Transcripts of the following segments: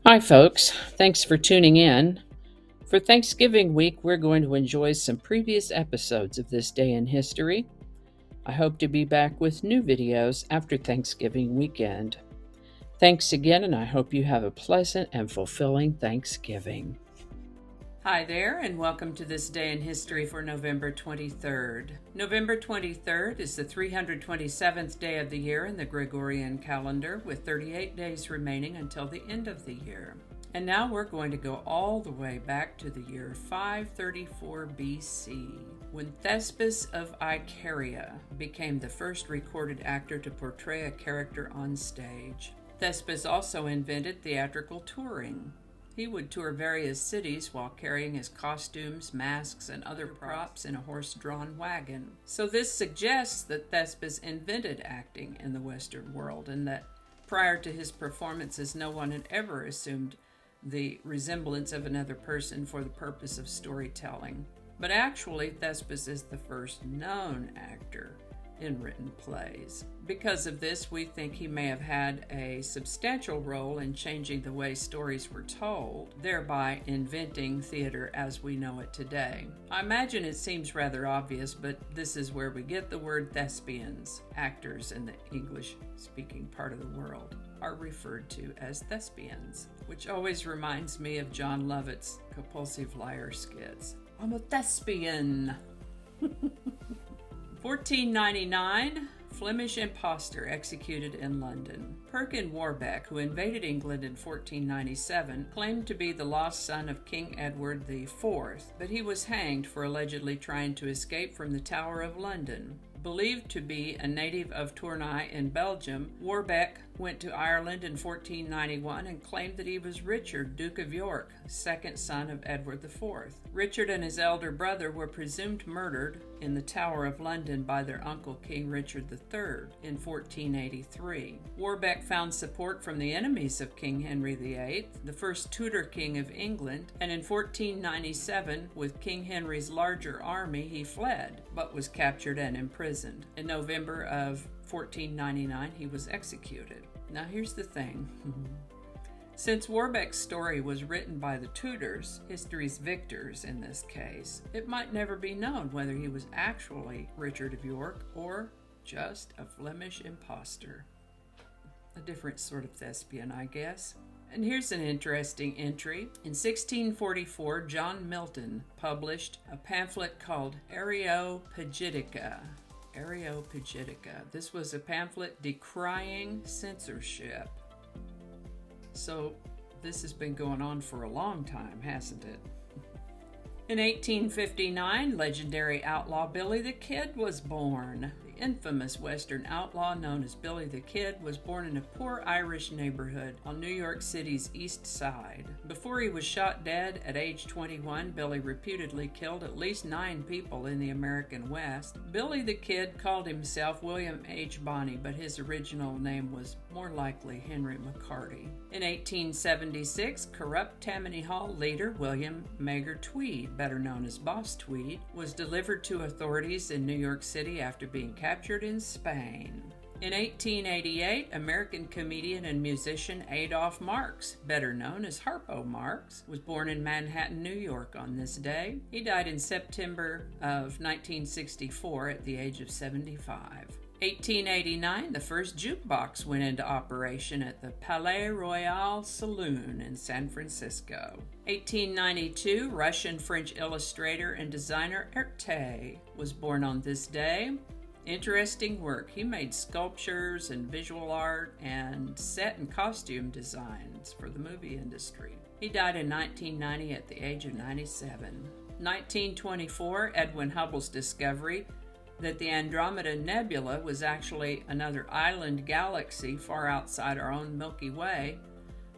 Hi, folks. Thanks for tuning in. For Thanksgiving week, we're going to enjoy some previous episodes of This Day in History. I hope to be back with new videos after Thanksgiving weekend. Thanks again, and I hope you have a pleasant and fulfilling Thanksgiving. Hi there, and welcome to This Day in History for November 23rd. November 23rd is the 327th day of the year in the Gregorian calendar, with 38 days remaining until the end of the year. And now we're going to go all the way back to the year 534 BC, when Thespis of Icaria became the first recorded actor to portray a character on stage. Thespis also invented theatrical touring. He would tour various cities while carrying his costumes, masks, and other props in a horse-drawn wagon. So this suggests that Thespis invented acting in the Western world, and that prior to his performances, no one had ever assumed the resemblance of another person for the purpose of storytelling. But actually, Thespis is the first known actor in written plays. Because of this, we think he may have had a substantial role in changing the way stories were told, thereby inventing theater as we know it today. I imagine it seems rather obvious, but this is where we get the word thespians. Actors in the English-speaking part of the world are referred to as thespians, which always reminds me of John Lovett's Compulsive Liar skits. I'm a thespian. 1499, Flemish impostor executed in London. Perkin Warbeck, who invaded England in 1497, claimed to be the lost son of King Edward IV, but he was hanged for allegedly trying to escape from the Tower of London. Believed to be a native of Tournai in Belgium, Warbeck went to Ireland in 1491 and claimed that he was Richard, Duke of York, second son of Edward IV. Richard and his elder brother were presumed murdered in the Tower of London by their uncle King Richard III in 1483. Warbeck found support from the enemies of King Henry VIII, the first Tudor king of England, and in 1497, with King Henry's larger army, he fled, but was captured and imprisoned. In November of 1499, he was executed. Now here's the thing. Since Warbeck's story was written by the Tudors, history's victors in this case, it might never be known whether he was actually Richard of York or just a Flemish impostor. A different sort of thespian, I guess. And here's an interesting entry. In 1644, John Milton published a pamphlet called Areopagitica. Areopagitica. This was a pamphlet decrying censorship. So this has been going on for a long time, hasn't it? In 1859, legendary outlaw Billy the Kid was born. The infamous Western outlaw known as Billy the Kid was born in a poor Irish neighborhood on New York City's East Side. Before he was shot dead at age 21, Billy reputedly killed at least 9 people in the American West. Billy the Kid called himself William H. Bonney, but his original name was more likely Henry McCarty. In 1876, corrupt Tammany Hall leader William Mager Tweed, better known as Boss Tweed, was delivered to authorities in New York City after being captured in Spain. In 1888, American comedian and musician Adolph Marx, better known as Harpo Marx, was born in Manhattan, New York on this day. He died in September of 1964 at the age of 75. 1889, the first jukebox went into operation at the Palais Royal Saloon in San Francisco. 1892, Russian-French illustrator and designer Erte was born on this day. Interesting work. He made sculptures and visual art and set and costume designs for the movie industry. He died in 1990 at the age of 97. 1924, Edwin Hubble's discovery that the Andromeda Nebula was actually another island galaxy far outside our own Milky Way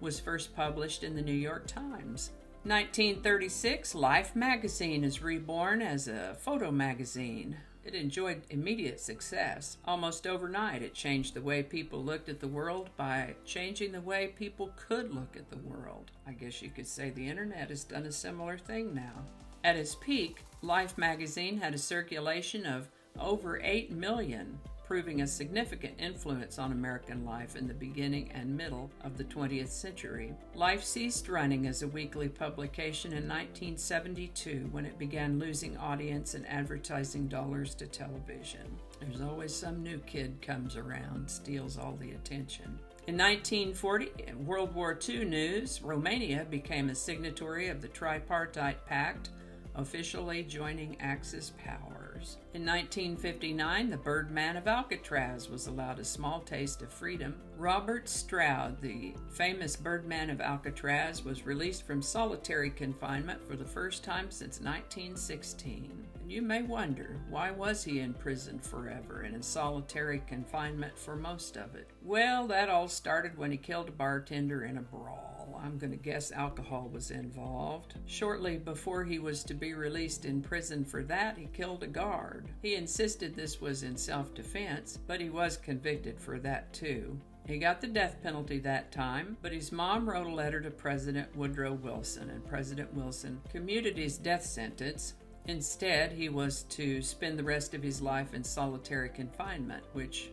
was first published in the New York Times. 1936, Life magazine is reborn as a photo magazine. It enjoyed immediate success. Almost overnight, it changed the way people looked at the world by changing the way people could look at the world. I guess you could say the internet has done a similar thing now. At its peak, Life magazine had a circulation of over 8 million proving a significant influence on American life in the beginning and middle of the 20th century. Life ceased running as a weekly publication in 1972 when it began losing audience and advertising dollars to television. There's always some new kid comes around, steals all the attention. In 1940, in World War II news, Romania became a signatory of the Tripartite Pact, officially joining Axis powers. In 1959, the Birdman of Alcatraz was allowed a small taste of freedom. Robert Stroud, the famous Birdman of Alcatraz, was released from solitary confinement for the first time since 1916. And you may wonder, why was he in prison forever and in solitary confinement for most of it? Well, that all started when he killed a bartender in a brawl. I'm going to guess alcohol was involved. Shortly before he was to be released in prison for that, he killed a guard. He insisted this was in self-defense, but he was convicted for that too. He got the death penalty that time, but his mom wrote a letter to President Woodrow Wilson, and President Wilson commuted his death sentence. Instead, he was to spend the rest of his life in solitary confinement, which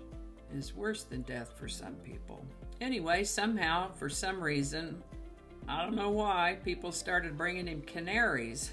is worse than death for some people. Anyway, somehow, for some reason, I don't know why, people started bringing him canaries.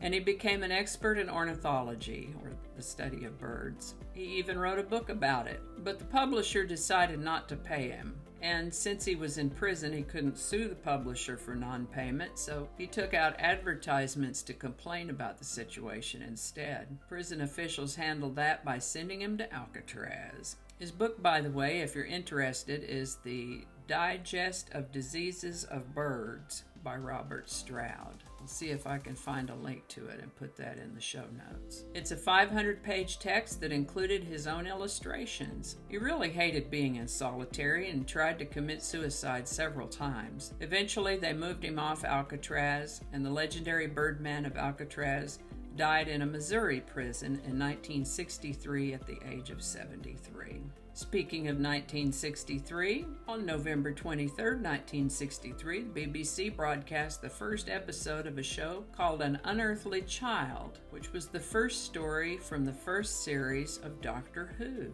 And he became an expert in ornithology, or the study of birds. He even wrote a book about it, but the publisher decided not to pay him. And since he was in prison, he couldn't sue the publisher for non-payment, so he took out advertisements to complain about the situation instead. Prison officials handled that by sending him to Alcatraz. His book, by the way, if you're interested, is The Digest of Diseases of Birds by Robert Stroud. I'll see if I can find a link to it and put that in the show notes. It's a 500-page text that included his own illustrations. He really hated being in solitary and tried to commit suicide several times. Eventually, they moved him off Alcatraz, and the legendary Birdman of Alcatraz died in a Missouri prison in 1963 at the age of 73. Speaking of 1963, on November 23, 1963, the BBC broadcast the first episode of a show called An Unearthly Child, which was the first story from the first series of Doctor Who,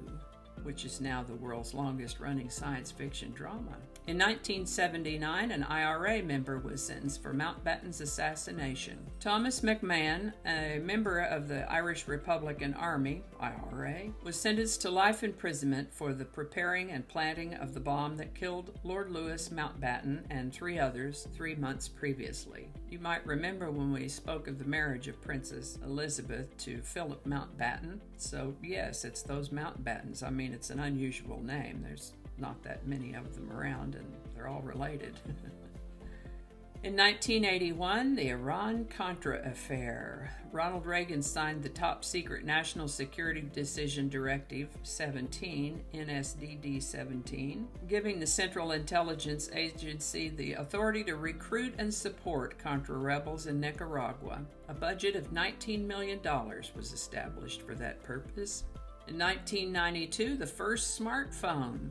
which is now the world's longest-running science fiction drama. In 1979, an IRA member was sentenced for Mountbatten's assassination. Thomas McMahon, a member of the Irish Republican Army, IRA, was sentenced to life imprisonment for the preparing and planting of the bomb that killed Lord Louis Mountbatten and 3 others 3 months previously. You might remember when we spoke of the marriage of Princess Elizabeth to Philip Mountbatten. So yes, it's those Mountbattens. I mean, it's an unusual name. There's not that many of them around, and they're all related. In 1981, the Iran-Contra affair. Ronald Reagan signed the Top-Secret National Security Decision Directive 17, NSDD-17, giving the Central Intelligence Agency the authority to recruit and support Contra rebels in Nicaragua. A budget of $19 million was established for that purpose. In 1992, the first smartphone.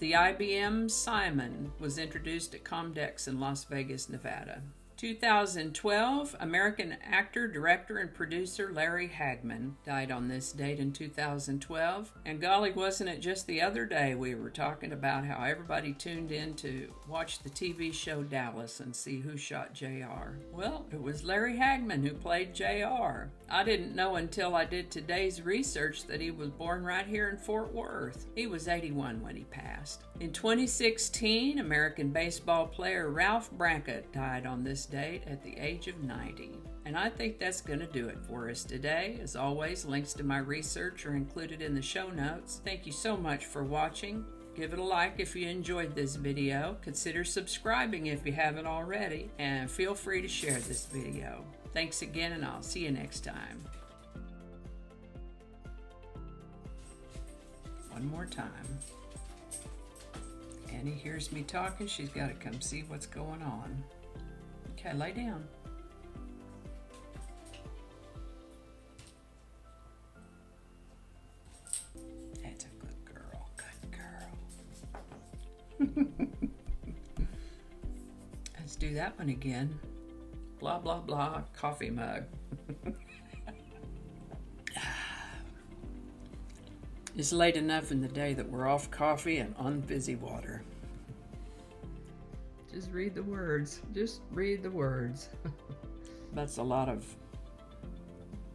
The IBM Simon was introduced at Comdex in Las Vegas, Nevada. 2012, American actor, director, and producer Larry Hagman died on this date in 2012. And golly, wasn't it just the other day we were talking about how everybody tuned in to watch the TV show Dallas and see who shot JR? Well, it was Larry Hagman who played JR. I didn't know until I did today's research that he was born right here in Fort Worth. He was 81 when he passed. In 2016, American baseball player Ralph Brackett died on this date at the age of 90. And I think that's going to do it for us today. As always, links to my research are included in the show notes. Thank you so much for watching. Give it a like if you enjoyed this video. Consider subscribing if you haven't already. And feel free to share this video. Thanks again, and I'll see you next time. One more time. Annie hears me talking. She's got to come see what's going on. Okay, lay down. That's a good girl. Good girl. Let's do that one again. Blah, blah, blah. Coffee mug. It's late enough in the day that we're off coffee and on fizzy water. Just read the words. Just read the words. That's a lot of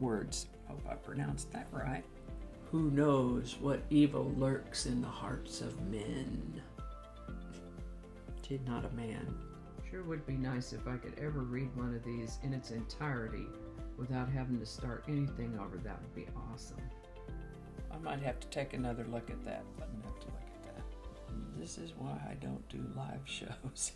words. Hope I pronounced that right. Who knows what evil lurks in the hearts of men? She's not a man. Sure would be nice if I could ever read one of these in its entirety without having to start anything over. That would be awesome. I might have to take another look at that. This is why I don't do live shows.